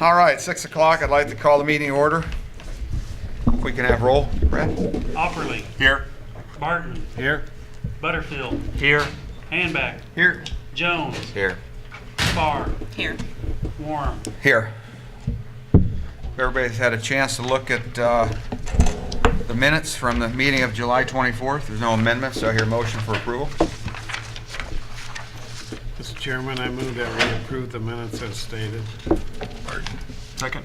All right, 6 o'clock. I'd like to call the meeting order. If we can have roll, Brad. Offerly. Here. Morton. Here. Butterfield. Here. Handback. Here. Jones. Here. Farr. Here. Warm. Here. Everybody's had a chance to look at the minutes from the meeting of July 24th. There's no amendments, so I hear motion for approval. Mr. Chairman, I move that we approve the minutes as stated. Second.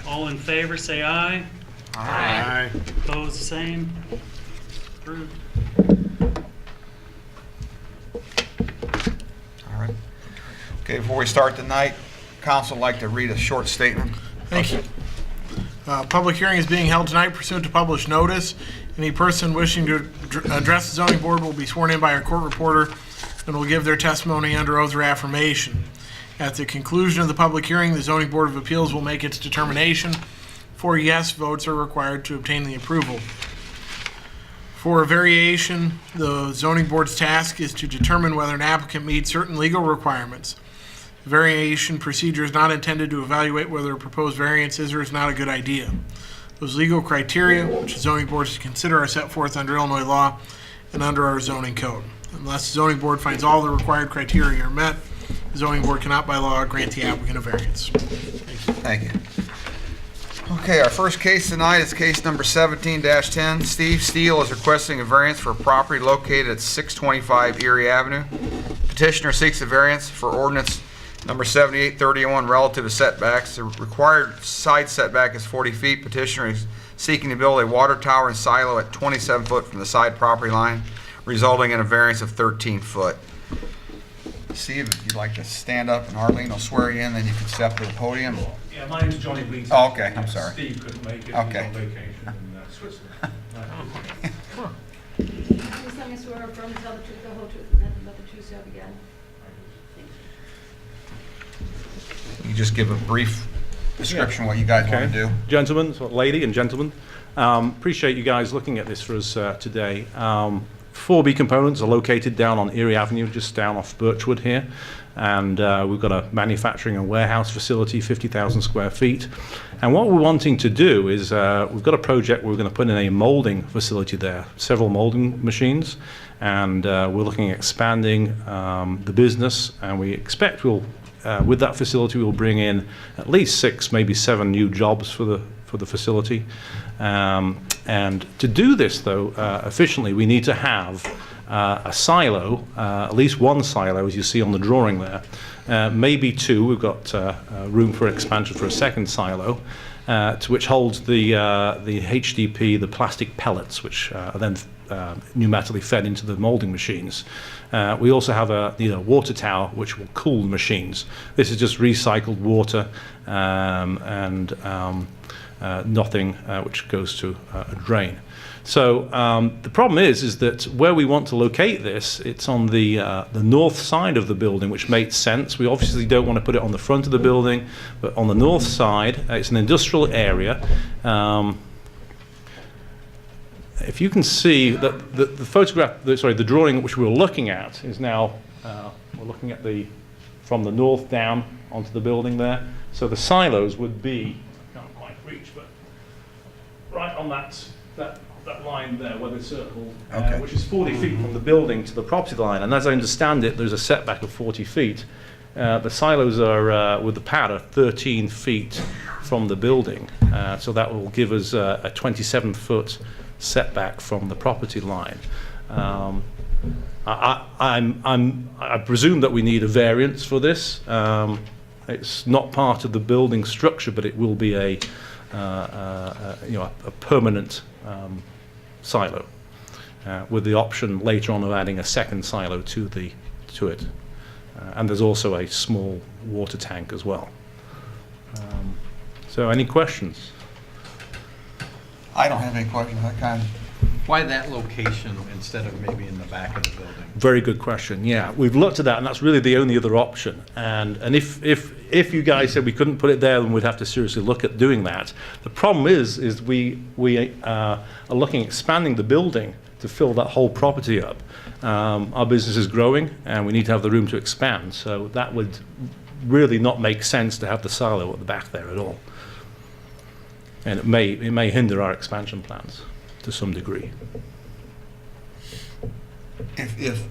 All in favor, say aye. Aye. Opposed, the same. Approved. All right. Okay, before we start tonight, council would like to read a short statement. Thank you. Public hearing is being held tonight pursuant to published notice. Any person wishing to address the zoning board will be sworn in by a court reporter and will give their testimony under oath or affirmation. At the conclusion of the public hearing, the zoning board of appeals will make its determination. 4 yes votes are required to obtain the approval. For a variation, the zoning board's task is to determine whether an applicant meets certain legal requirements. The variation procedure is not intended to evaluate whether a proposed variance is or is not a good idea. Those legal criteria, which the zoning board is to consider, are set forth under Illinois law and under our zoning code. Unless the zoning board finds all the required criteria are met, the zoning board cannot by law grant the applicant a variance. Thank you. Okay, our first case tonight is case number 17-10. Steve Steele is requesting a variance for a property located at 625 Erie Avenue. Petitioner seeks a variance for ordinance number 7831 relative to setbacks. The required side setback is 40 feet. Petitioner is seeking to build a water tower and silo at 27 foot from the side property line, resulting in a variance of 13 foot. Steve, if you'd like to stand up and Arlene will swear you in, then you can step to the podium. Yeah, my name's Johnny Wheaton. Oh, okay, I'm sorry. Steve couldn't make it. Okay. He's on vacation in Switzerland. You solemnly swear or affirm to tell the truth, the whole truth, and nothing but the truth, so help you God? You just give a brief description of what you guys want to do. Gentlemen, lady and gentlemen, appreciate you guys looking at this for us today. 4B components are located down on Erie Avenue, just down off Birchwood here. And we've got a manufacturing and warehouse facility, 50,000 square feet. And what we're wanting to do is we've got a project where we're going to put in a molding facility there, several molding machines. And we're looking at expanding the business. And we expect we'll, with that facility, we'll bring in at least 6, maybe 7 new jobs for the facility. And to do this, though, efficiently, we need to have a silo, at least one silo, as you see on the drawing there, maybe 2. We've got room for expansion for a second silo, to which holds the HDP, the plastic pellets, which are then pneumatically fed into the molding machines. We also have a water tower, which will cool the machines. This is just recycled water and nothing which goes to a drain. So the problem is that where we want to locate this, it's on the north side of the building, which makes sense. We obviously don't want to put it on the front of the building, but on the north side, it's an industrial area. If you can see that the photograph, the drawing which we're looking at is now, we're looking at from the north down onto the building there. So the silos would be, I can't quite reach, but right on that line there where they circled, Okay. which is 40 feet from the building to the property line. And as I understand it, there's a setback of 40 feet. The silos are, with the pad, are 13 feet from the building. So that will give us a 27-foot setback from the property line. I presume that we need a variance for this. It's not part of the building structure, but it will be a permanent silo, with the option later on of adding a second silo to it. And there's also a small water tank as well. So any questions? I don't have any questions. I kind of Why that location instead of maybe in the back of the building? Very good question. Yeah, we've looked at that, and that's really the only other option. And if you guys said we couldn't put it there, then we'd have to seriously look at doing that. The problem is we are looking at expanding the building to fill that whole property up. Our business is growing, and we need to have the room to expand. So that would really not make sense to have the silo at the back there at all. And it may hinder our expansion plans to some degree. If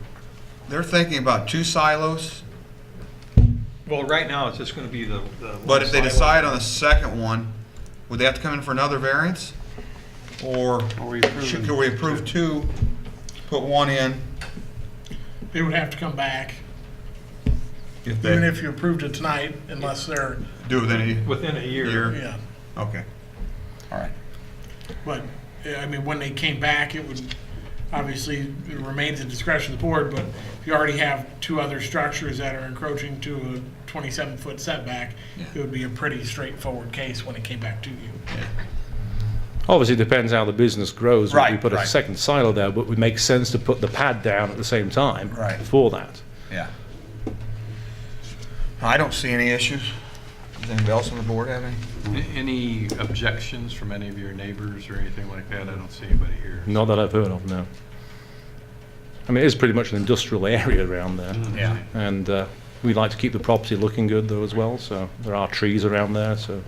they're thinking about 2 silos, Well, right now, it's just gonna be the. but if they decide on the second one, would they have to come in for another variance? Or could we approve 2, put 1 in? They would have to come back, If even they if you approved it tonight, unless they're, do it Within a year. yeah. Okay, all right. But, I mean, when they came back, it would, obviously, it remains at discretion of the board, but if you already have 2 other structures that are encroaching to a 27-foot setback, it would be a pretty straightforward case when it came back to you. Obviously, it depends how the business grows. If we Right, put a right. second silo there, but it would make sense to put the pad down at the same time Right. for that. Yeah. I don't see any issues. Does anybody else on the board have any? Any objections from any of your neighbors or anything like that? I don't see anybody here. Not that I've heard of, no. I mean, it is pretty much an industrial area around there. Yeah. And we like to keep the property looking good, though, as well. So there are trees around there, so.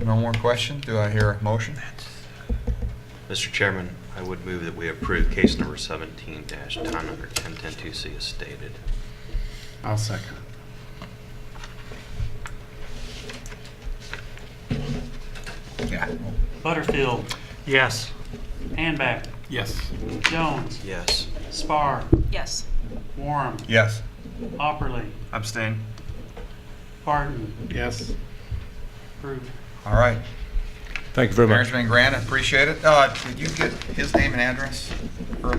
No more questions? Do I hear a motion? Mr. Chairman, I would move that we approve case number 17-10 under 1010-2C as stated. I'll second. Yeah. Butterfield, Yes. Hanback, Yes. Jones, Yes. Spar, Yes. Warren, Yes. Opperly, Abstain. Barton, Yes. approved. All right. Thank you very Variance much. been granted, appreciate it. Did you get his name and address? Or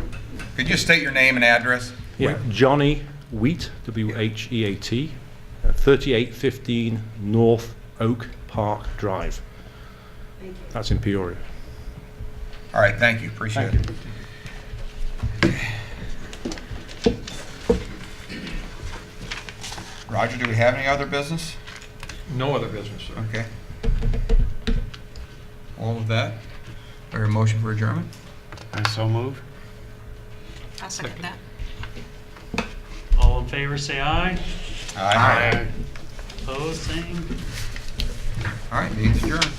could you state your name and address? Yeah, Johnny Wheat, W-H-E-A-T, 3815 North Oak Park Drive. Thank you. That's in Peoria. All right, thank you, appreciate it. Roger, do we have any other business? No other business, sir. Okay. All of that? Or a motion for adjournment? I so move. I'll second that. All in favor, say aye. Aye. Opposed, same. All right, meeting's adjourned.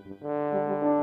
Thank you.